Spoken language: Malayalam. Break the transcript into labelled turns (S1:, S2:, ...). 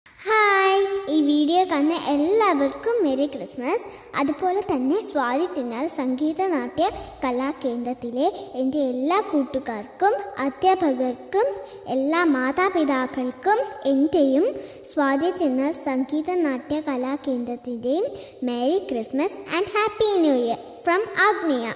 S1: ഹായ്, ഈ വീഡിയോ കാണുന്ന എല്ലാവർക്കും മെറി ക്രിസ്മസ്. അതുപോലെ തന്നെ സ്വാതി തിരുനാൾ സംഗീത നാട്യ കലാകേന്ദ്രത്തിലെ എൻ്റെ എല്ലാ കൂട്ടുകാർക്കും അധ്യാപകർക്കും എല്ലാ മാതാപിതാക്കൾക്കും എൻ്റെയും സ്വാതി തിരുനാൾ സംഗീത നാട്യ കലാകേന്ദ്രത്തിൻ്റെയും merry Christmas and happy new year from ആഗ്നേയ.